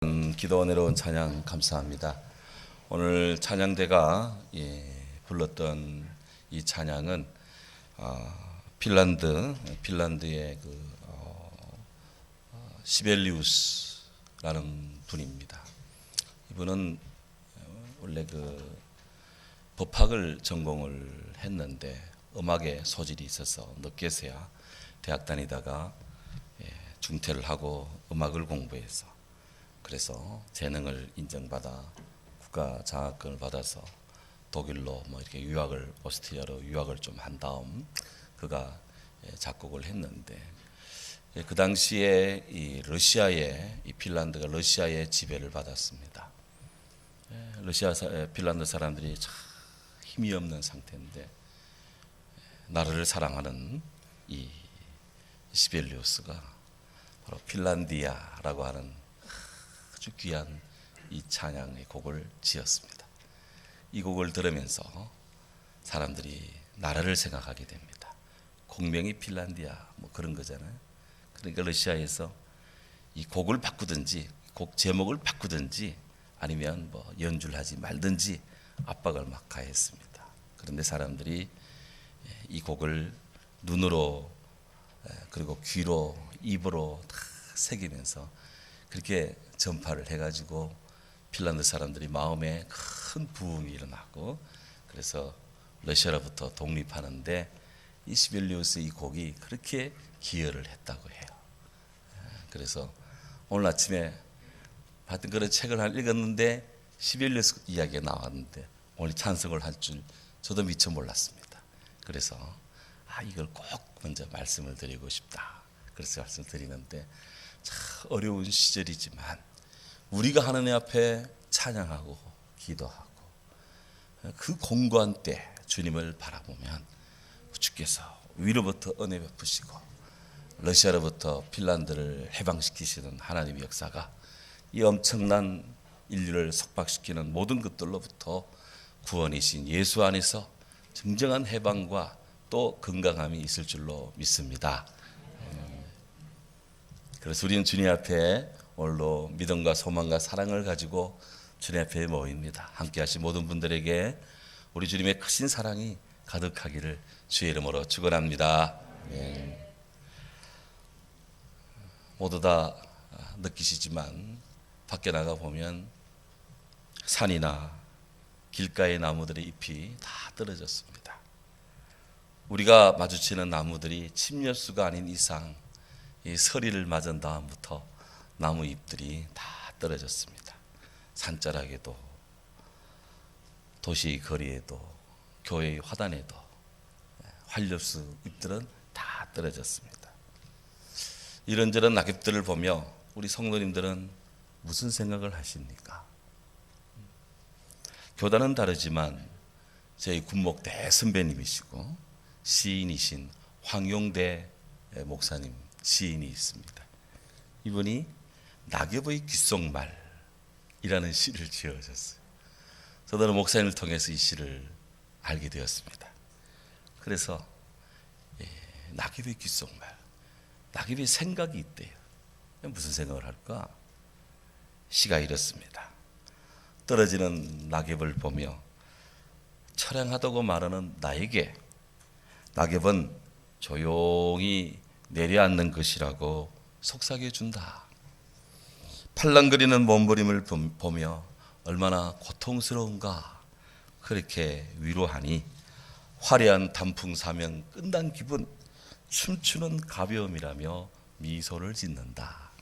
기도와 내려온 찬양 감사합니다. 오늘 찬양대가 불렀던 이 찬양은 핀란드의 시벨리우스라는 분입니다. 이분은 원래 법학을 전공을 했는데 음악에 소질이 있어서 늦게서야 대학 다니다가 중퇴를 하고 음악을 공부해서 그래서 재능을 인정받아 국가 장학금을 받아서 독일로 이렇게 오스트리아로 유학을 좀 한 다음 그가 작곡을 했는데 그 당시에 이 핀란드가 러시아의 지배를 받았습니다. 핀란드 사람들이 참 힘이 없는 상태인데 나라를 사랑하는 이 시벨리우스가 바로 핀란디아라고 하는 아주 귀한 이 찬양의 곡을 지었습니다. 이 곡을 들으면서 사람들이 나라를 생각하게 됩니다. 공명이 핀란디아 그런 거잖아요. 그러니까 러시아에서 이 곡을 바꾸든지 곡 제목을 바꾸든지 아니면 연주를 하지 말든지 압박을 막 가했습니다. 그런데 사람들이 이 곡을 눈으로 그리고 귀로 입으로 다 새기면서 그렇게 전파를 해가지고 핀란드 사람들이 마음에 큰 부흥이 일어나고 그래서 러시아로부터 독립하는데 이 시벨리우스 이 곡이 그렇게 기여를 했다고 해요. 그래서 오늘 아침에 하여튼 그런 책을 읽었는데 시벨리우스 이야기가 나왔는데 오늘 찬송을 할 줄 저도 미처 몰랐습니다. 그래서 이걸 꼭 먼저 말씀을 드리고 싶다. 그래서 말씀을 드리는데 참 어려운 시절이지만 우리가 하나님 앞에 찬양하고 기도하고 그 공고한 때 주님을 바라보면 주께서 위로부터 은혜 베푸시고 러시아로부터 핀란드를 해방시키시는 하나님의 역사가 이 엄청난 인류를 속박시키는 모든 것들로부터 구원이신 예수 안에서 진정한 해방과 또 건강함이 있을 줄로 믿습니다. 그래서 우리는 주님 앞에 오늘도 믿음과 소망과 사랑을 가지고 주님 앞에 모입니다. 함께 하신 모든 분들에게 우리 주님의 크신 사랑이 가득하기를 주의 이름으로 축원합니다. 모두 다 느끼시지만 밖에 나가 보면 산이나 길가의 나무들의 잎이 다 떨어졌습니다. 우리가 마주치는 나무들이 침려수가 아닌 이상 이 서리를 맞은 다음부터 나무 잎들이 다 떨어졌습니다. 산자락에도 도시 거리에도 교회의 화단에도 활엽수 잎들은 다 떨어졌습니다. 이런저런 낙엽들을 보며 우리 성도님들은 무슨 생각을 하십니까? 교단은 다르지만 저희 군목대 선배님이시고 시인이신 황용대 목사님 시인이 있습니다. 이분이 낙엽의 귓속말이라는 시를 지어주셨어요. 저도 목사님을 통해서 이 시를 알게 되었습니다. 그래서 낙엽의 귓속말, 낙엽의 생각이 있대요. 무슨 생각을 할까? 시가 이렇습니다. 떨어지는 낙엽을 보며 처량하다고 말하는 나에게 낙엽은 조용히 내려앉는 것이라고 속삭여 준다. 팔랑거리는 몸부림을 보며 얼마나 고통스러운가 그렇게 위로하니 화려한 단풍 사면 끝난 기분 춤추는 가벼움이라며 미소를 짓는다.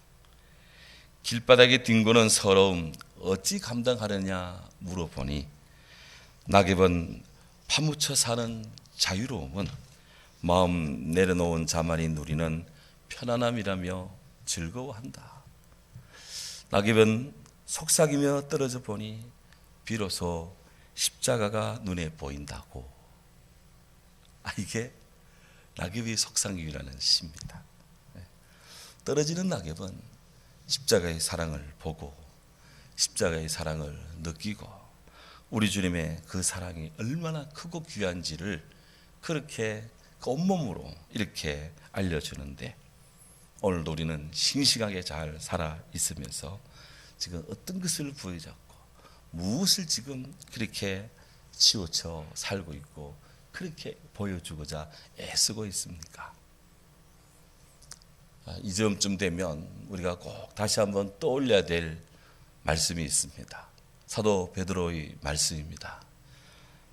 길바닥에 뒹구는 서러움 어찌 감당하느냐 물어보니 낙엽은 파묻혀 사는 자유로움은 마음 내려놓은 자만이 누리는 편안함이라며 즐거워한다. 낙엽은 속삭이며 떨어져 보니 비로소 십자가가 눈에 보인다고. 이게 낙엽이 속삭임이라는 시입니다. 떨어지는 낙엽은 십자가의 사랑을 보고 십자가의 사랑을 느끼고 우리 주님의 그 사랑이 얼마나 크고 귀한지를 그렇게 온몸으로 이렇게 알려주는데 오늘도 우리는 싱싱하게 잘 살아 있으면서 지금 어떤 것을 부여잡고 무엇을 지금 그렇게 치우쳐 살고 있고 그렇게 보여주고자 애쓰고 있습니까? 이 점쯤 되면 우리가 꼭 다시 한번 떠올려야 될 말씀이 있습니다. 사도 베드로의 말씀입니다.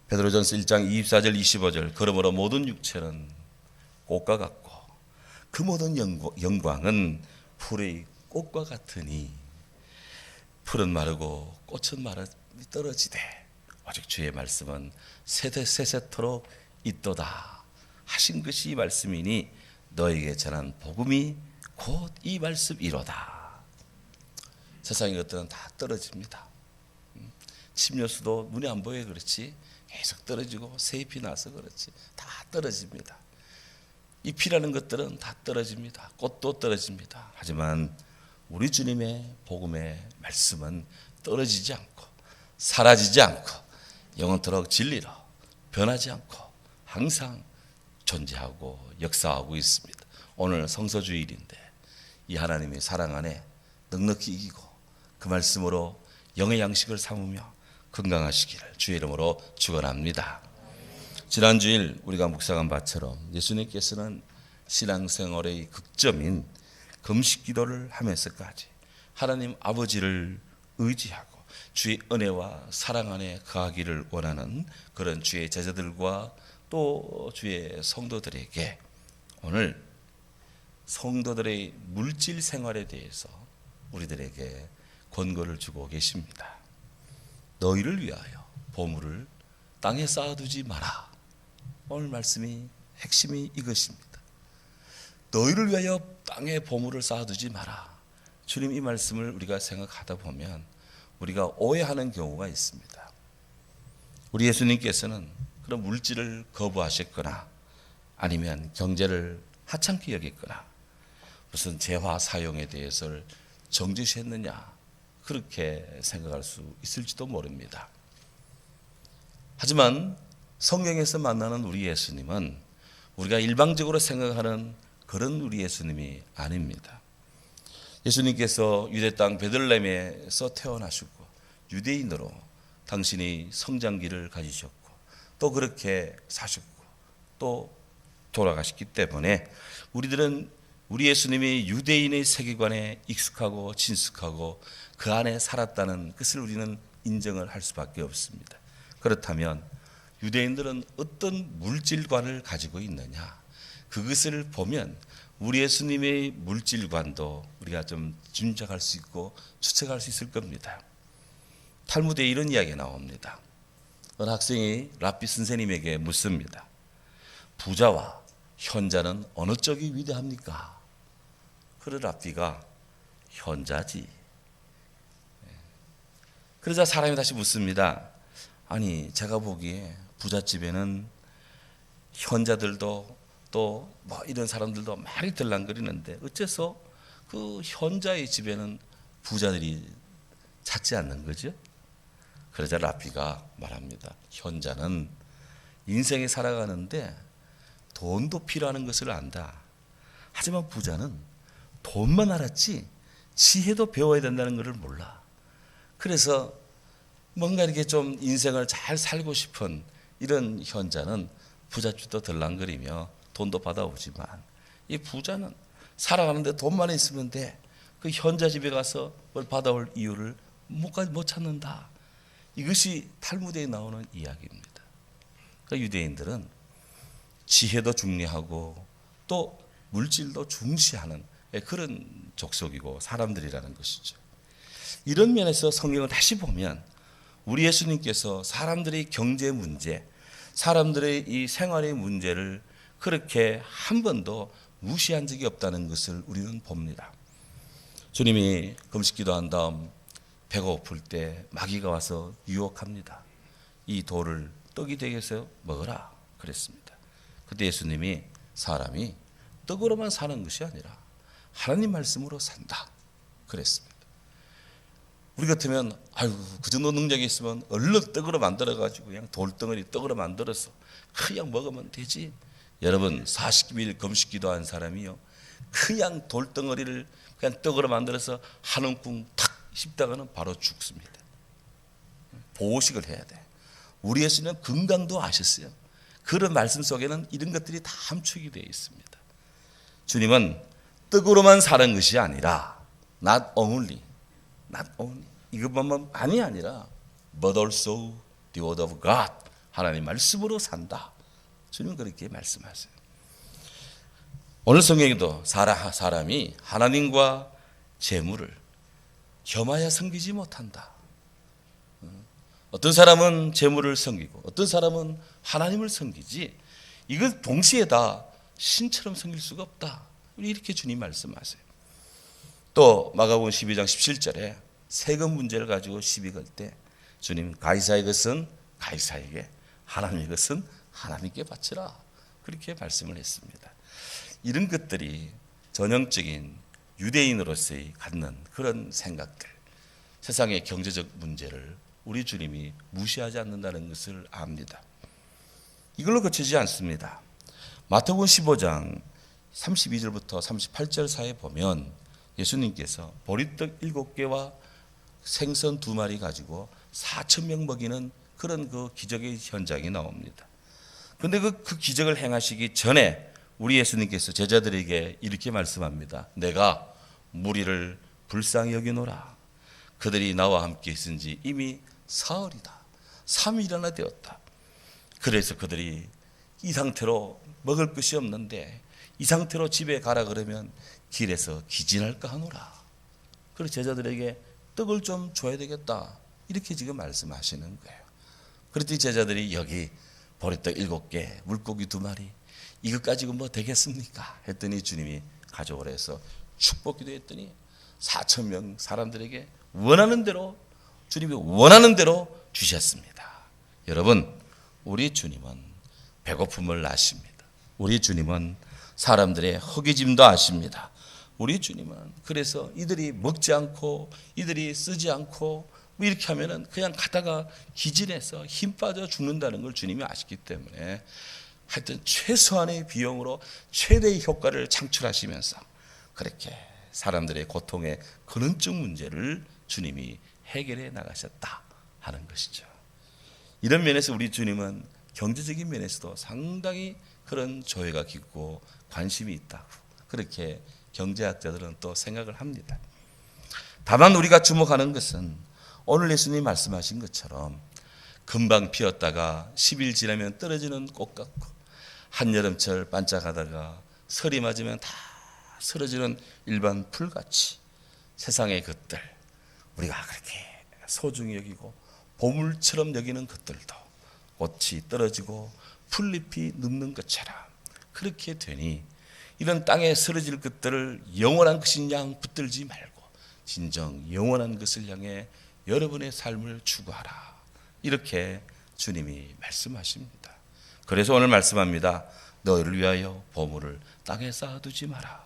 베드로전서 1장 24절 25절 그러므로 모든 육체는 꽃과 같고 그 모든 영광은 풀의 꽃과 같으니 풀은 마르고 꽃은 떨어지되 오직 주의 말씀은 세세토록 있도다 하신 것이 이 말씀이니 너에게 전한 복음이 곧 이 말씀이로다. 세상의 것들은 다 떨어집니다. 침료수도 눈에 안 보여 그렇지 계속 떨어지고 새잎이 나서 그렇지 다 떨어집니다. 잎이라는 것들은 다 떨어집니다. 꽃도 떨어집니다. 하지만 우리 주님의 복음의 말씀은 떨어지지 않고 사라지지 않고 영원토록 진리로 변하지 않고 항상 존재하고 역사하고 있습니다. 오늘 성서주일인데 이 하나님의 사랑 안에 넉넉히 이기고 그 말씀으로 영의 양식을 삼으며 건강하시기를 주의 이름으로 축원합니다. 지난 주일 우리가 묵상한 바처럼 예수님께서는 신앙생활의 극점인 금식기도를 하면서까지 하나님 아버지를 의지하고 주의 은혜와 사랑 안에 거하기를 원하는 그런 주의 제자들과 또 주의 성도들에게 오늘 성도들의 물질 생활에 대해서 우리들에게 권고를 주고 계십니다. 너희를 위하여 보물을 땅에 쌓아두지 마라. 오늘 말씀이 핵심이 이것입니다. 너희를 위하여 땅에 보물을 쌓아두지 마라. 주님 이 말씀을 우리가 생각하다 보면 우리가 오해하는 경우가 있습니다. 우리 예수님께서는 그런 물질을 거부하셨거나 아니면 경제를 하찮게 여겼거나 무슨 재화 사용에 대해서를 정지시했느냐 그렇게 생각할 수 있을지도 모릅니다. 하지만 성경에서 만나는 우리 예수님은 우리가 일방적으로 생각하는 그런 우리 예수님이 아닙니다. 예수님께서 유대 땅 베들레헴에서 태어나시고 유대인으로 당신이 성장기를 가지셨고 또 그렇게 사셨고 또 돌아가셨기 때문에 우리들은 우리 예수님이 유대인의 세계관에 익숙하고 친숙하고 그 안에 살았다는 것을 우리는 인정을 할 수밖에 없습니다. 그렇다면 유대인들은 어떤 물질관을 가지고 있느냐 그것을 보면 우리 예수님의 물질관도 우리가 좀 짐작할 수 있고 추측할 수 있을 겁니다. 탈무드에 이런 이야기가 나옵니다. 어느 학생이 랍비 선생님에게 묻습니다. 부자와 현자는 어느 쪽이 위대합니까? 그러 랍비가 현자지. 그러자 사람이 다시 묻습니다. 아니 제가 보기에 부잣집에는 현자들도 또 뭐 이런 사람들도 많이 들랑거리는데 어째서 그 현자의 집에는 부자들이 찾지 않는 거죠? 그러자 랍비가 말합니다. 현자는 인생에 살아가는데 돈도 필요한 것을 안다. 하지만 부자는 돈만 알았지 지혜도 배워야 된다는 것을 몰라. 그래서 뭔가 이렇게 좀 인생을 잘 살고 싶은 이런 현자는 부잣집도 들랑거리며 돈도 받아오지만 이 부자는 살아가는데 돈만 있으면 돼. 그 현자 집에 가서 뭘 받아올 이유를 못 찾는다. 이것이 탈무드에 나오는 이야기입니다. 그러니까 유대인들은 지혜도 중요하고 또 물질도 중시하는 그런 족속이고 사람들이라는 것이죠. 이런 면에서 성경을 다시 보면 우리 예수님께서 사람들의 경제 문제, 사람들의 이 생활의 문제를 그렇게 한 번도 무시한 적이 없다는 것을 우리는 봅니다. 주님이 금식기도한 다음 배가 고플 때 마귀가 와서 유혹합니다. 이 돌을 떡이 되게 해서 먹어라 그랬습니다. 그때 예수님이 사람이 떡으로만 사는 것이 아니라 하나님 말씀으로 산다 그랬습니다. 우리 같으면 아유 그 정도 능력이 있으면 얼른 떡으로 만들어가지고 그냥 돌덩어리 떡으로 만들어서 그냥 먹으면 되지. 여러분 40일 금식기도한 사람이요 그냥 돌덩어리를 그냥 떡으로 만들어서 한 움큼 탁 씹다가는 바로 죽습니다. 보호식을 해야 돼. 우리 예수님은 건강도 아셨어요. 그런 말씀 속에는 이런 것들이 다 함축이 되어 있습니다. 주님은 떡으로만 사는 것이 아니라 not only 이것만이 아니라 but also the word of God, 하나님 말씀으로 산다. 주님은 그렇게 말씀하세요. 오늘 성경에도 사람이 하나님과 재물을 겸하여 섬기지 못한다. 어떤 사람은 재물을 섬기고 어떤 사람은 하나님을 섬기지, 이걸 동시에 다 신처럼 섬길 수가 없다. 이렇게 주님 말씀하세요. 또 마가복음 12장 17절에 세금 문제를 가지고 시비 걸 때 주님, 가이사의 것은 가이사에게, 하나님의 것은 하나님께 바치라, 그렇게 말씀을 했습니다. 이런 것들이 전형적인 유대인으로서의 갖는 그런 생각들, 세상의 경제적 문제를 우리 주님이 무시하지 않는다는 것을 압니다. 이걸로 그치지 않습니다. 마태복음 15장 32절부터 38절 사이에 보면 예수님께서 보리떡 7개와 생선 2마리 가지고 4,000명 먹이는 그런 그 기적의 현장이 나옵니다. 그런데 그 기적을 행하시기 전에 우리 예수님께서 제자들에게 이렇게 말씀합니다. 내가 무리를 불쌍히 여기노라. 그들이 나와 함께 있은 지 이미 사흘이다. 3일이나 되었다. 그래서 그들이 이 상태로 먹을 것이 없는데 이 상태로 집에 가라 그러면 길에서 기진할까 하노라. 그래서 제자들에게 떡을 좀 줘야 되겠다, 이렇게 지금 말씀하시는 거예요. 그랬더니 제자들이 여기 보리떡 7개, 물고기 2마리, 이것 가지고 뭐 되겠습니까? 했더니 주님이 가져오라 해서 축복기도 했더니 4,000명 사람들에게 원하는 대로, 주님이 원하는 대로 주셨습니다. 여러분, 우리 주님은 배고픔을 아십니다. 우리 주님은 사람들의 허기짐도 아십니다. 우리 주님은 그래서 이들이 먹지 않고 이들이 쓰지 않고 뭐 이렇게 하면은 그냥 가다가 기진해서 힘 빠져 죽는다는 걸 주님이 아시기 때문에 하여튼 최소한의 비용으로 최대의 효과를 창출하시면서 그렇게 사람들의 고통의 근원적 문제를 주님이 해결해 나가셨다 하는 것이죠. 이런 면에서 우리 주님은 경제적인 면에서도 상당히 그런 조예가 깊고 관심이 있다고 그렇게 경제학자들은 또 생각을 합니다. 다만 우리가 주목하는 것은 오늘 예수님이 말씀하신 것처럼 금방 피었다가 10일 지나면 떨어지는 꽃 같고 한여름철 반짝하다가 설이 맞으면 다 쓰러지는 일반 풀같이 세상의 것들, 우리가 그렇게 소중히 여기고 보물처럼 여기는 것들도 꽃이 떨어지고 풀잎이 눕는 것처럼 그렇게 되니 이런 땅에 쓰러질 것들을 영원한 것인 양 붙들지 말고 진정 영원한 것을 향해 여러분의 삶을 추구하라, 이렇게 주님이 말씀하십니다. 그래서 오늘 말씀합니다. 너희를 위하여 보물을 땅에 쌓아두지 마라.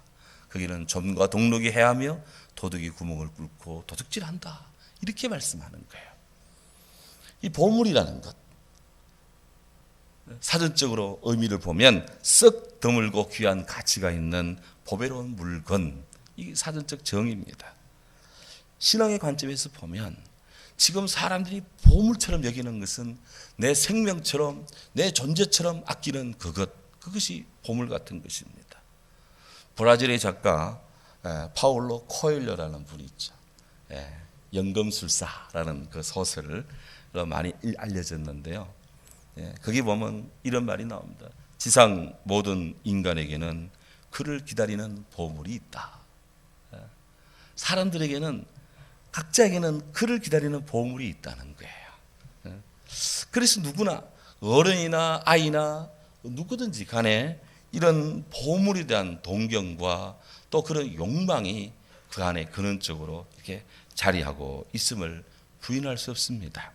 거기는 좀과 동록이 해하며 도둑이 구멍을 뚫고 도둑질한다, 이렇게 말씀하는 거예요. 이 보물이라는 것, 사전적으로 의미를 보면 썩 드물고 귀한 가치가 있는 보배로운 물건, 이게 사전적 정의입니다. 신앙의 관점에서 보면 지금 사람들이 보물처럼 여기는 것은 내 생명처럼 내 존재처럼 아끼는 그것이 보물 같은 것입니다. 브라질의 작가 파울로 코엘료라는 분이 있죠. 연금술사라는 그 소설을 많이 알려졌는데요. 거기 보면 이런 말이 나옵니다. 지상 모든 인간에게는 그를 기다리는 보물이 있다. 사람들에게는 각자에게는 그를 기다리는 보물이 있다는 거예요. 그래서 누구나 어른이나 아이나 누구든지 간에 이런 보물에 대한 동경과 또 그런 욕망이 그 안에 근원적으로 이렇게 자리하고 있음을 부인할 수 없습니다.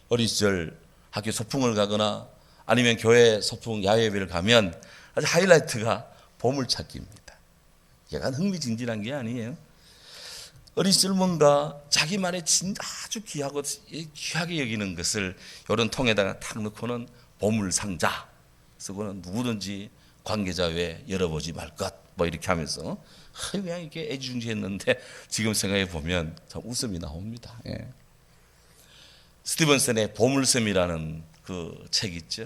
어린 시절 학교 소풍을 가거나 아니면 교회 소풍 야외예배를 가면 아주 하이라이트가 보물찾기입니다. 약간 흥미진진한 게 아니에요. 어린 시절 뭔가 자기만의 진짜 아주 귀하게 여기는 것을 이런 통에다가 탁 넣고는 보물상자 쓰고는 누구든지 관계자 외에 열어보지 말 것, 뭐 이렇게 하면서 그냥 이렇게 애지중지했는데 지금 생각해 보면 참 웃음이 나옵니다. 예. 스티븐슨의 보물섬이라는 그 책 있죠.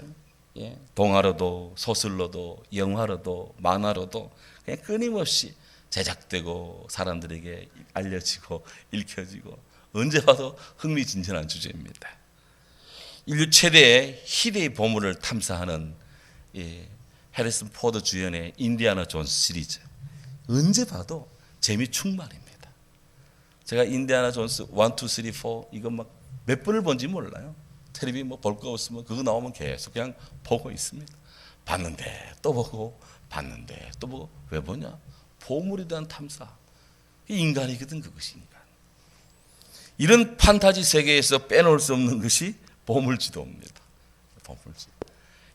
예. 동화로도 소설로도 영화로도 만화로도 그냥 끊임없이 제작되고 사람들에게 알려지고 읽혀지고 언제 봐도 흥미진진한 주제입니다. 인류 최대의 희대의 보물을 탐사하는 해리슨 포드 주연의 인디아나 존스 시리즈, 언제 봐도 재미 충만입니다. 제가 인디아나 존스 1, 2, 3, 4 이거 막 몇 번을 본지 몰라요. 텔레비 뭐 볼 거 없으면 그거 나오면 계속 그냥 보고 있습니다. 봤는데 또 보고 봤는데 또 보고. 왜 보냐? 보물에 대한 탐사. 인간이거든. 그것이 인간. 이런 판타지 세계에서 빼놓을 수 없는 것이 보물지도입니다. 보물지도.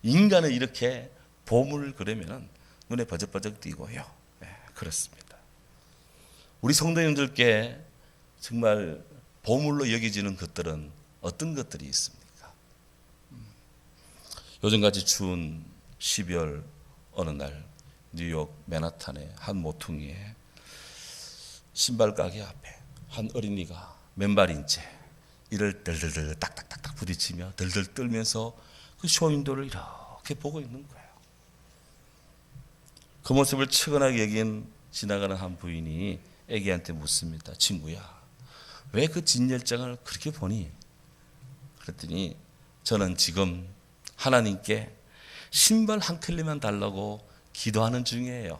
인간은 이렇게 보물을 그리면 눈에 버쩍버쩍 띄고요. 네, 그렇습니다. 우리 성도님들께 정말 보물로 여겨지는 것들은 어떤 것들이 있습니까? 요즘같이 추운 12월 어느 날 뉴욕 맨하탄의 한 모퉁이에 신발 가게 앞에 한 어린이가 맨발인 채 이를 덜덜덜 딱딱딱딱 부딪히며 덜덜 떨면서 그 쇼윈도를 이렇게 보고 있는 거예요. 그 모습을 측은하게 여긴 지나가는 한 부인이 애기한테 묻습니다. 친구야, 왜 그 진열장을 그렇게 보니? 그랬더니 저는 지금 하나님께 신발 한 켤레만 달라고 기도하는 중이에요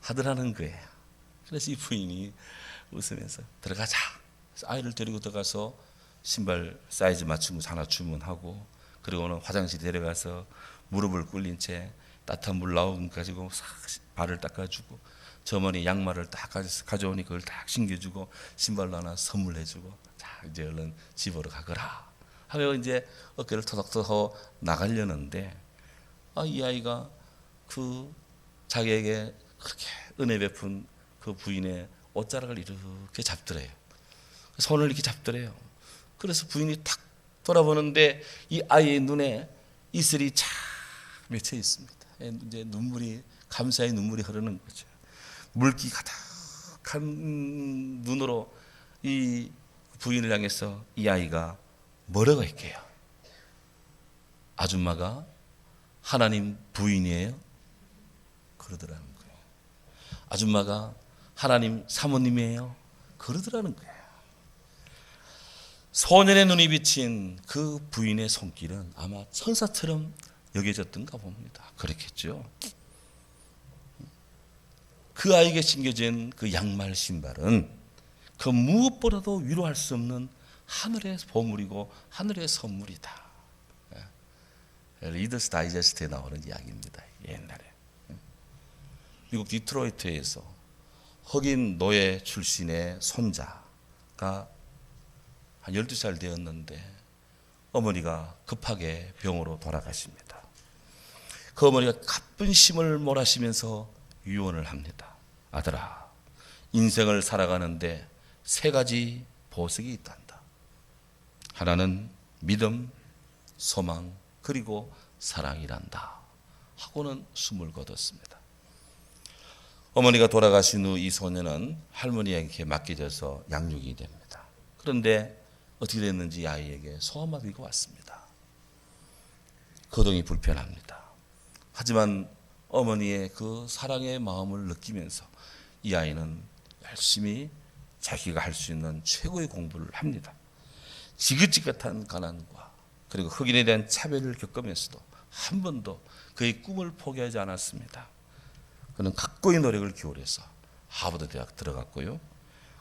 하더라는 거예요. 그래서 이 부인이 웃으면서 들어가자. 아이를 데리고 들어가서 신발 사이즈 맞춘 거 하나 주문하고, 그리고는 화장실 데려가서 무릎을 꿇린 채 따뜻한 물 나오고 가지고 싹 발을 닦아주고, 저머니 양말을 딱 가져오니 그걸 딱 신겨주고 신발로 하나 선물해주고, 자 이제 얼른 집으로 가거라 하며 이제 어깨를 터덕터덕 나가려는데, 이 아이가 그 자기에게 그렇게 은혜 베푼 그 부인의 옷자락을 이렇게 잡더래요. 손을 이렇게 잡더래요. 그래서 부인이 탁 돌아보는데 이 아이의 눈에 이슬이 쫙 맺혀 있습니다. 이제 눈물이, 감사의 눈물이 흐르는 거죠. 물기 가득한 눈으로 이 부인을 향해서 이 아이가 뭐라고 했게요? 아줌마가 하나님 부인이에요? 그러더라는 거예요. 아줌마가 하나님 사모님이에요? 그러더라는 거예요. 소년의 눈이 비친 그 부인의 손길은 아마 천사처럼 여겨졌던가 봅니다. 그렇겠죠. 그 아이에게 신겨진 그 양말 신발은 그 무엇보다도 위로할 수 없는 하늘의 보물이고 하늘의 선물이다. 리더스 다이제스트에 나오는 이야기입니다. 옛날에 미국 디트로이트에서 흑인 노예 출신의 손자가 한 12살 되었는데 어머니가 급하게 병으로 돌아가십니다. 그 어머니가 가쁜 심을 몰아시면서 유언을 합니다. 아들아, 인생을 살아가는데 3가지 보석이 있단다. 하나는 믿음, 소망, 그리고 사랑이란다 하고는 숨을 거뒀습니다. 어머니가 돌아가신 후 이 소녀는 할머니에게 맡겨져서 양육이 됩니다. 그런데 어떻게 됐는지 아이에게 소아마비가 왔습니다. 거동이 불편합니다. 하지만 어머니의 그 사랑의 마음을 느끼면서 이 아이는 열심히 자기가 할 수 있는 최고의 공부를 합니다. 지긋지긋한 가난과 그리고 흑인에 대한 차별을 겪으면서도 한 번도 그의 꿈을 포기하지 않았습니다. 그는 각고의 노력을 기울여서 하버드 대학 들어갔고요.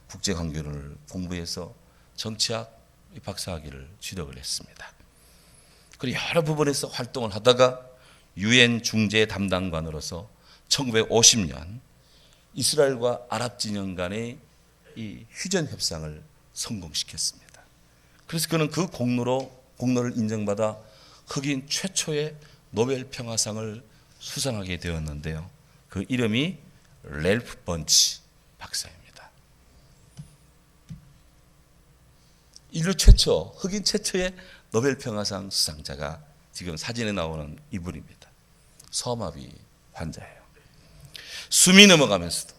국제관계론을 공부해서 정치학 박사학위를 취득을 했습니다. 그리고 여러 부분에서 활동을 하다가 유엔 중재 담당관으로서 1950년 이스라엘과 아랍 진영 간의 이 휴전 협상을 성공시켰습니다. 그래서 그는 그 공로를 인정받아 흑인 최초의 노벨 평화상을 수상하게 되었는데요. 그 이름이 랠프 번치 박사입니다. 인류 최초, 흑인 최초의 노벨 평화상 수상자가 지금 사진에 나오는 이분입니다. 소아마비 환자예요. 숨이 넘어가면서도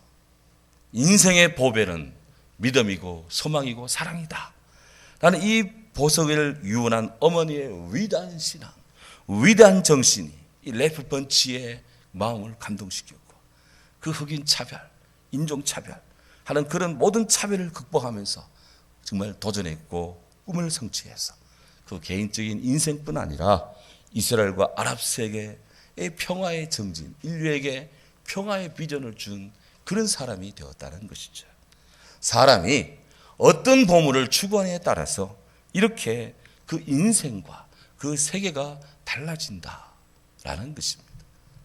인생의 보배는 믿음이고 소망이고 사랑이다 라는 이 보석을 유언한 어머니의 위대한 신앙, 위대한 정신이 이 레프 번치의 마음을 감동시켰고, 그 흑인 차별, 인종 차별 하는 그런 모든 차별을 극복하면서 정말 도전했고 꿈을 성취해서 그 개인적인 인생뿐 아니라 이스라엘과 아랍 세계의 평화의 정진, 인류에게 평화의 비전을 준 그런 사람이 되었다는 것이죠. 사람이 어떤 보물을 추구하느냐에 따라서 이렇게 그 인생과 그 세계가 달라진다라는 것입니다.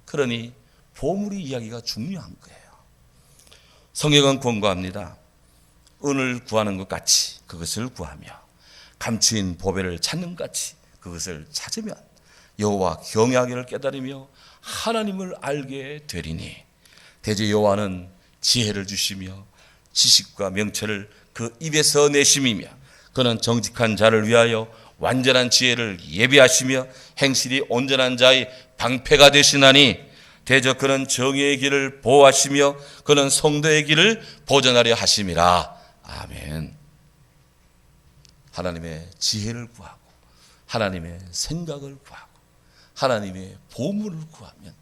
그러니 보물의 이야기가 중요한 거예요. 성경은 권고합니다. 은을 구하는 것 같이 그것을 구하며 감추인 보배를 찾는 것 같이 그것을 찾으면 여호와 경외하기를 깨달으며 하나님을 알게 되리니 대저 여호와는 지혜를 주시며 지식과 명철을 그 입에서 내심이며 그는 정직한 자를 위하여 완전한 지혜를 예비하시며 행실이 온전한 자의 방패가 되시나니 대저 그는 정의의 길을 보호하시며 그는 성도의 길을 보전하려 하심이라. 아멘. 하나님의 지혜를 구하고 하나님의 생각을 구하고 하나님의 보물을 구하면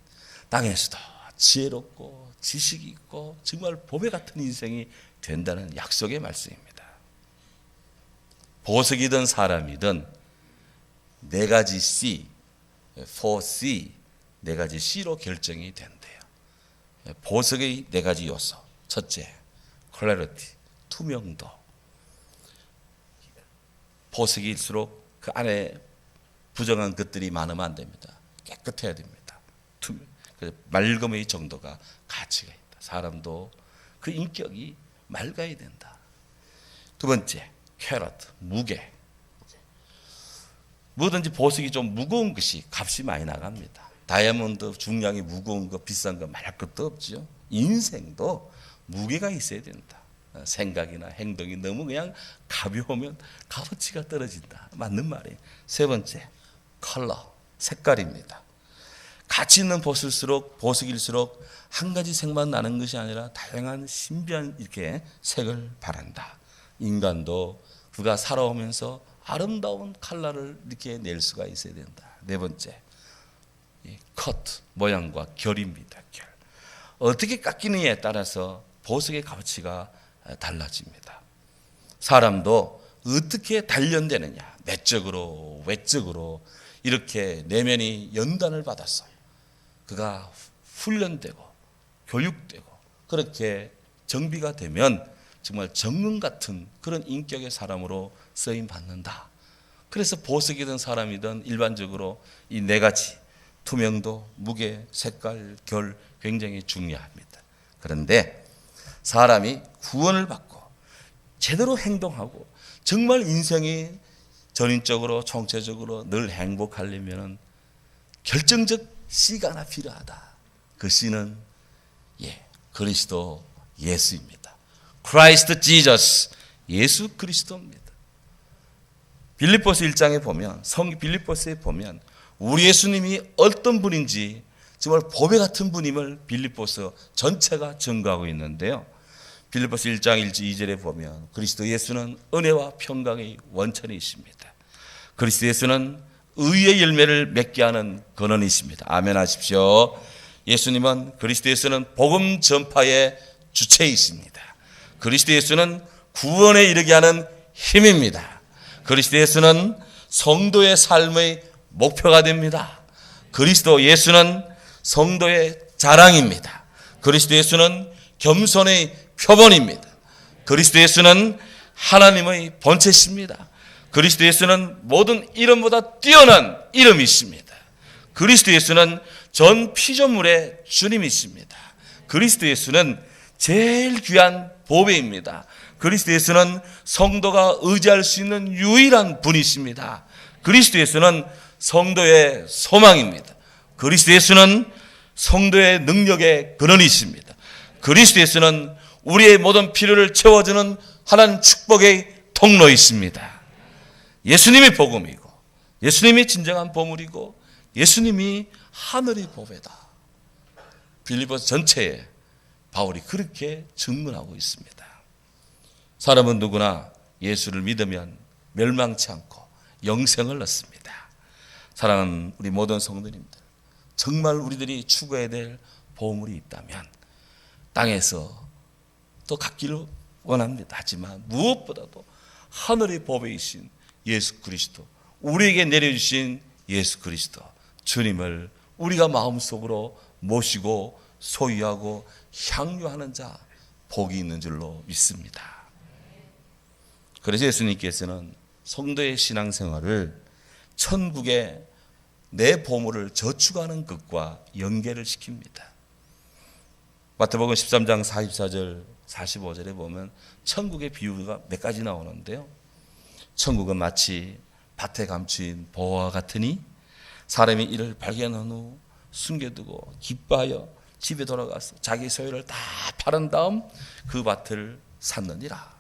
땅에서도 지혜롭고 지식이 있고 정말 보배 같은 인생이 된다는 약속의 말씀입니다. 보석이든 사람이든 네 가지 C, 4C, 네 가지 C로 결정이 된대요. 보석의 네 가지 요소. 첫째, clarity, 투명도. 보석일수록 그 안에 부정한 것들이 많으면 안 됩니다. 깨끗해야 됩니다. 맑음의 정도가 가치가 있다. 사람도 그 인격이 맑아야 된다. 두 번째, 캐럿, 무게. 뭐든지 보석이 좀 무거운 것이 값이 많이 나갑니다. 다이아몬드 중량이 무거운 거 비싼 거 말할 것도 없죠. 인생도 무게가 있어야 된다. 생각이나 행동이 너무 그냥 가벼우면 값어치가 떨어진다. 맞는 말이에요. 세 번째, 컬러, 색깔입니다. 가치 있는 보석일수록 한 가지 색만 나는 것이 아니라 다양한 신비한 이렇게 색을 바란다. 인간도 그가 살아오면서 아름다운 컬러를 이렇게 낼 수가 있어야 된다. 네 번째, 컷, 모양과 결입니다. 결. 어떻게 깎이느냐에 따라서 보석의 값어치가 달라집니다. 사람도 어떻게 단련되느냐, 내적으로 외적으로 이렇게 내면이 연단을 받아서 그가 훈련되고 교육되고 그렇게 정비가 되면 정말 정금 같은 그런 인격의 사람으로 쓰임 받는다. 그래서 보석이든 사람이든 일반적으로 이 네 가지 투명도, 무게, 색깔, 결 굉장히 중요합니다. 그런데 사람이 구원을 받고 제대로 행동하고 정말 인생이 전인적으로 총체적으로 늘 행복하려면 결정적 C가 하나 필요하다. 그 C는 그리스도 예수입니다. Christ Jesus, 예수 그리스도입니다. 빌립보서 1장에 보면, 빌립보서에 보면 우리 예수님이 어떤 분인지 정말 보배 같은 분임을 빌립보서 전체가 증거하고 있는데요. 빌립보서 1장 1-2절에 보면 그리스도 예수는 은혜와 평강의 원천이십니다. 그리스도 예수는 의의 열매를 맺게 하는 근원이십니다. 아멘 하십시오. 예수님은 그리스도 예수는 복음 전파의 주체이십니다. 그리스도 예수는 구원에 이르게 하는 힘입니다. 그리스도 예수는 성도의 삶의 목표가 됩니다. 그리스도 예수는 성도의 자랑입니다. 그리스도 예수는 겸손의 표본입니다. 그리스도 예수는 하나님의 본체십니다. 그리스도 예수는 모든 이름보다 뛰어난 이름이십니다. 그리스도 예수는 전 피조물의 주님이십니다. 그리스도 예수는 제일 귀한 보배입니다. 그리스도 예수는 성도가 의지할 수 있는 유일한 분이십니다. 그리스도 예수는 성도의 소망입니다. 그리스도 예수는 성도의 능력의 근원이십니다. 그리스도 예수는 우리의 모든 필요를 채워주는 하나님 축복의 통로이십니다. 예수님이 복음이고 예수님이 진정한 보물이고 예수님이 하늘의 보배다. 빌립보서 전체에 바울이 그렇게 증언하고 있습니다. 사람은 누구나 예수를 믿으면 멸망치 않고 영생을 얻습니다. 사랑하는 우리 모든 성도님들, 정말 우리들이 추구해야 될 보물이 있다면 땅에서 또 갖기를 원합니다. 하지만 무엇보다도 하늘의 보배이신 예수 그리스도, 우리에게 내려주신 예수 그리스도 주님을 우리가 마음속으로 모시고 소유하고 향유하는 자 복이 있는 줄로 믿습니다. 그래서 예수님께서는 성도의 신앙생활을 천국의 내 보물을 저축하는 것과 연계를 시킵니다. 마태복음 13장 44절 45절에 보면 천국의 비유가 몇 가지 나오는데요. 천국은 마치 밭에 감추인 보화와 같으니 사람이 이를 발견한 후 숨겨두고 기뻐하여 집에 돌아가서 자기 소유를 다 팔은 다음 그 밭을 샀느니라.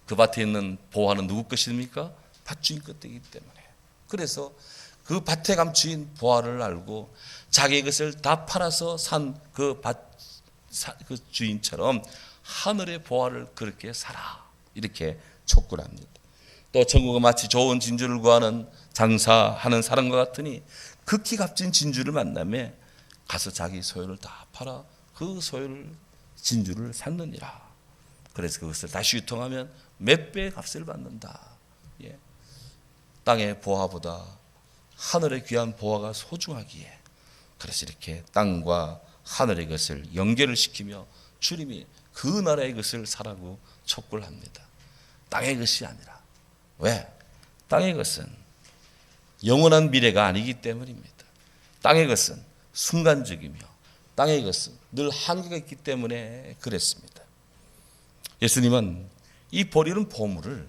그 밭에 있는 보화는 누구 것입니까? 밭주인 것이기 때문에. 그래서 그 밭에 감추인 보화를 알고 자기 것을 다 팔아서 산 그 그 주인처럼 하늘의 보화를 그렇게 사라, 이렇게 촉구를 합니다. 또 천국은 마치 좋은 진주를 구하는 장사하는 사람과 같으니 극히 값진 진주를 만나며 가서 자기 소유를 다 팔아 그 소유를 진주를 샀느니라. 그래서 그것을 다시 유통하면 몇 배의 값을 받는다. 예. 땅의 보화보다 하늘의 귀한 보화가 소중하기에 그래서 이렇게 땅과 하늘의 것을 연결을 시키며 주님이 그 나라의 것을 사라고 촉구를 합니다. 땅의 것이 아니라. 왜? 땅의 것은 영원한 미래가 아니기 때문입니다. 땅의 것은 순간적이며 땅의 것은 늘 한계가 있기 때문에 그랬습니다. 예수님은 이 버리는 보물을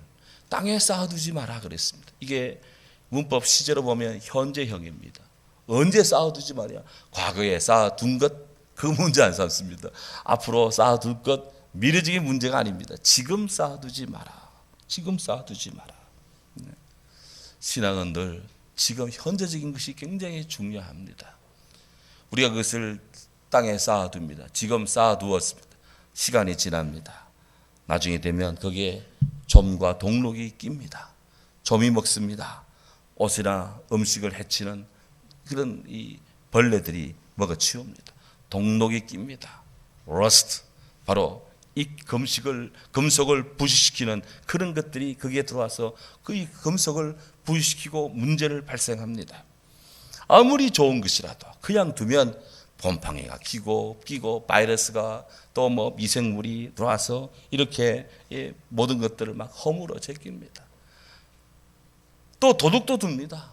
땅에 쌓아두지 마라 그랬습니다. 이게 문법 시제로 보면 현재형입니다. 언제 쌓아두지 말이야? 과거에 쌓아둔 것 그 문제 안 삼습니다. 앞으로 쌓아둘 것 미래적인 문제가 아닙니다. 지금 쌓아두지 마라. 지금 쌓아두지 마라. 신앙은 늘 지금 현재적인 것이 굉장히 중요합니다. 우리가 그것을 땅에 쌓아둡니다. 지금 쌓아두었습니다. 시간이 지납니다. 나중에 되면 거기에 좀과 동록이 낍니다. 좀이 먹습니다. 옷이나 음식을 해치는 그런 이 벌레들이 먹어치웁니다. 동록이 낍니다. 러스트, 바로 이 금속을 부식시키는 그런 것들이 거기에 들어와서 그 금속을 부식시키고 문제를 발생합니다. 아무리 좋은 것이라도 그냥 두면 곰팡이가 끼고 바이러스가 또 뭐 미생물이 들어와서 이렇게 모든 것들을 막 허물어 제낍니다. 또 도둑도 듭니다.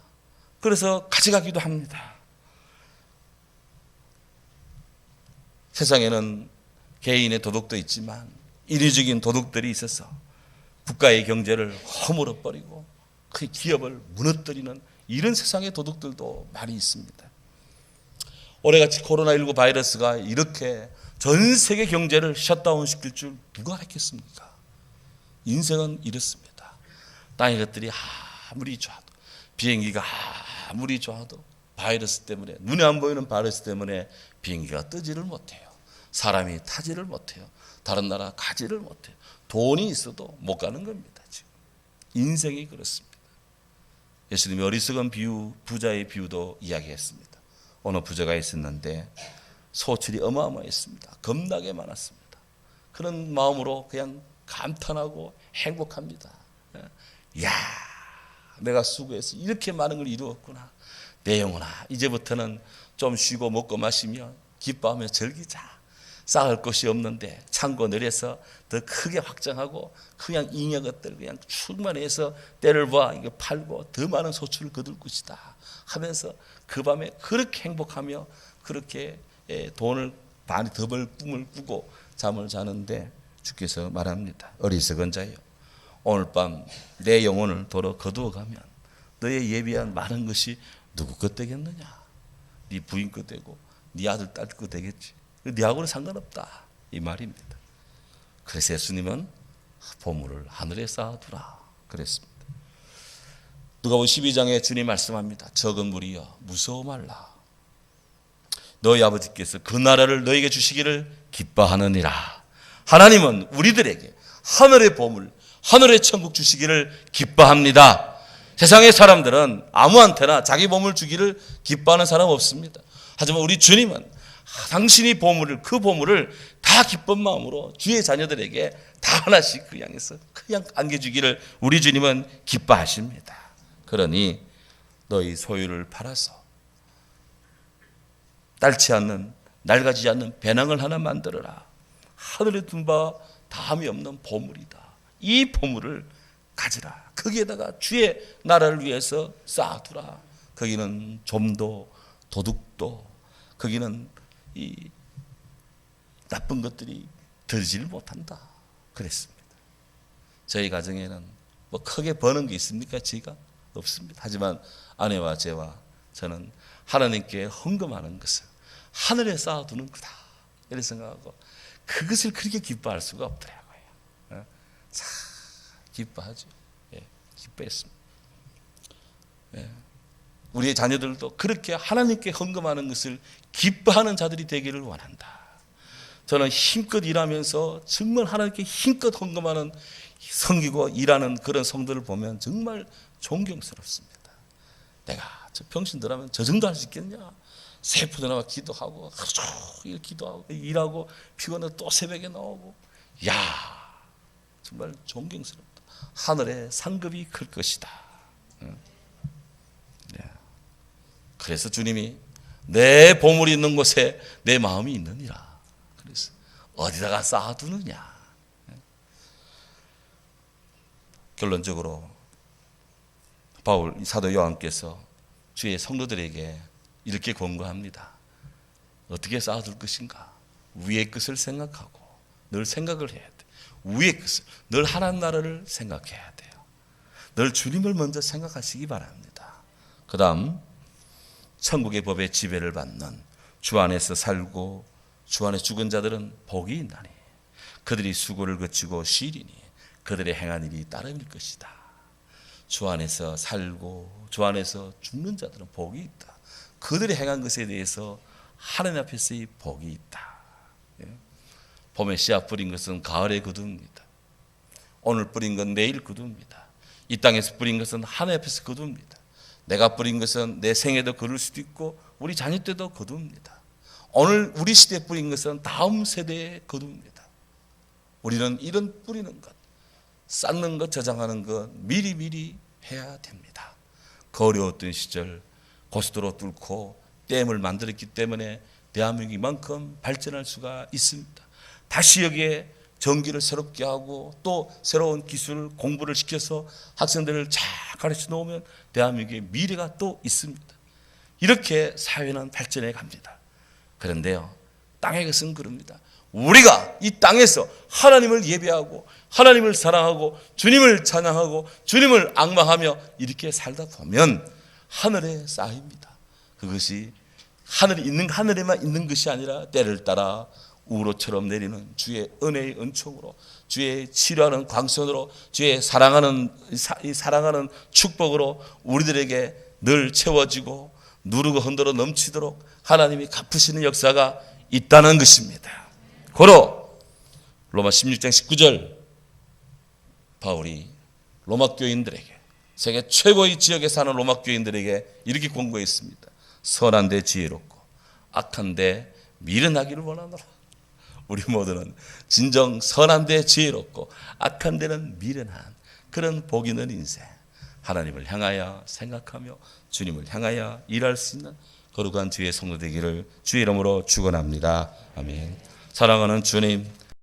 그래서 가져가기도 합니다. 세상에는 개인의 도둑도 있지만 인위적인 도둑들이 있어서 국가의 경제를 허물어 버리고 그 기업을 무너뜨리는 이런 세상의 도둑들도 많이 있습니다. 올해같이 코로나19 바이러스가 이렇게 전 세계 경제를 셧다운 시킬 줄 누가 알았겠습니까? 인생은 이렇습니다. 땅의 것들이 아무리 좋아도, 비행기가 아무리 좋아도 바이러스 때문에, 눈에 안 보이는 바이러스 때문에 비행기가 뜨지를 못해요. 사람이 타지를 못해요. 다른 나라 가지를 못해요. 돈이 있어도 못 가는 겁니다. 지금 인생이 그렇습니다. 예수님이 어리석은 비유, 부자의 비유도 이야기했습니다. 어느 부자가 있었는데 소출이 어마어마했습니다. 겁나게 많았습니다. 그런 마음으로 그냥 감탄하고 행복합니다. 야, 내가 수고해서 이렇게 많은 걸 이루었구나. 내 영혼아, 이제부터는 좀 쉬고 먹고 마시며 기뻐하며 즐기자. 쌓을 것이 없는데 창고 내려서 더 크게 확장하고 그냥 잉여 것들 그냥 충만해서 때를 봐 이거 팔고 더 많은 소출을 거둘 것이다 하면서 그 밤에 그렇게 행복하며 그렇게 돈을 많이 더 벌 꿈을 꾸고 잠을 자는데 주께서 말합니다. 어리석은 자여, 오늘 밤 내 영혼을 도로 거두어가면 너의 예비한 많은 것이 누구 것 되겠느냐? 네 부인 것 되고 네 아들 딸 것 되겠지. 네하고는 상관없다 이 말입니다. 그래서 예수님은 보물을 하늘에 쌓아두라 그랬습니다. 누가복음 12장에 주님 말씀합니다. 적은 무리여 무서워 말라. 너희 아버지께서 그 나라를 너에게 주시기를 기뻐하느니라. 하나님은 우리들에게 하늘의 보물, 하늘의 천국 주시기를 기뻐합니다. 세상의 사람들은 아무한테나 자기 보물 주기를 기뻐하는 사람 없습니다. 하지만 우리 주님은 당신이 보물을, 그 보물을 다 기쁜 마음으로 주의 자녀들에게 다 하나씩 그 향해서 그냥 안겨주기를 우리 주님은 기뻐하십니다. 그러니 너희 소유를 팔아서 딸치 않는, 낡아지지 않는 배낭을 하나 만들어라. 하늘에 둔 바 다함이 없는 보물이다. 이 보물을 가지라. 거기에다가 주의 나라를 위해서 쌓아두라. 거기는 좀도 도둑도, 거기는 이 나쁜 것들이 들지를 못한다. 그랬습니다. 저희 가정에는 뭐 크게 버는 게 있습니까? 저희가 없습니다. 하지만 아내와 저와 저는 하나님께 헌금하는 것을 하늘에 쌓아두는 거다, 이렇게 생각하고 그것을 그렇게 기뻐할 수가 없더라고요. 참 기뻐하죠. 예, 기뻐했습니다. 예. 우리의 자녀들도 그렇게 하나님께 헌금하는 것을 기뻐하는 자들이 되기를 원한다. 저는 힘껏 일하면서 정말 하나님께 힘껏 헌금하는, 섬기고 일하는 그런 성도를 보면 정말 존경스럽습니다. 내가 저 평신도라면 저 정도 할 수 있겠냐? 세포들나마 기도하고 하루 종일 기도하고 일하고 피곤해서 또 새벽에 나오고, 야 정말 존경스럽다. 하늘의 상급이 클 것이다. 그래서 주님이 내 보물이 있는 곳에 내 마음이 있느니라. 그래서 어디다가 쌓아두느냐. 결론적으로 바울 사도 요한께서 주의 성도들에게 이렇게 권고합니다. 어떻게 쌓아둘 것인가? 위의 것을 생각하고 늘 생각을 해야 돼. 위의 것을, 늘 하나님 나라를 생각해야 돼요. 늘 주님을 먼저 생각하시기 바랍니다. 그 다음 천국의 법의 지배를 받는 주 안에서 살고 주 안에 죽은 자들은 복이 있나니 그들이 수고를 거치고 쉬리니 그들의 행한 일이 따름일 것이다. 주 안에서 살고 주 안에서 죽는 자들은 복이 있다. 그들이 행한 것에 대해서 하나님 앞에서의 복이 있다. 봄에 씨앗 뿌린 것은 가을에 거둡니다. 오늘 뿌린 건 내일 거둡니다. 이 땅에서 뿌린 것은 하나님 앞에서 거둡니다. 내가 뿌린 것은 내 생에도 거둘 수도 있고 우리 자녀 때도 거둡니다. 오늘 우리 시대에 뿌린 것은 다음 세대에 거둡니다. 우리는 이런 뿌리는 것, 쌓는 것, 저장하는 것 미리미리 해야 됩니다. 그 어려웠던 시절 고속도로 뚫고 댐을 만들었기 때문에 대한민국이 이만큼 발전할 수가 있습니다. 다시 여기에 전기를 새롭게 하고 또 새로운 기술 공부를 시켜서 학생들을 잘 가르쳐 놓으면 대한민국의 미래가 또 있습니다. 이렇게 사회는 발전해 갑니다. 그런데요, 땅의 것은 그럽니다. 우리가 이 땅에서 하나님을 예배하고 하나님을 사랑하고 주님을 찬양하고 주님을 앙망하며 이렇게 살다 보면 하늘에 쌓입니다. 그것이 하늘에만 있는 것이 아니라 때를 따라 우로처럼 내리는 주의 은혜의 은총으로, 주의 치료하는 광선으로, 주의 사랑하는 축복으로 우리들에게 늘 채워지고 누르고 흔들어 넘치도록 하나님이 갚으시는 역사가 있다는 것입니다. 고로 로마 16장 19절 바울이 로마 교인들에게, 세계 최고의 지역에 사는 로마 교인들에게 이렇게 권고했습니다. 선한 데 지혜롭고 악한 데 미련하기를 원하노라. 우리 모두는 진정 선한 데 지혜롭고 악한 데는 미련한 그런 복 있는 인생, 하나님을 향하여 생각하며 주님을 향하여 일할 수 있는 거룩한 주의 성도 되기를 주의 이름으로 축원합니다. 아멘. 사랑하는 주님,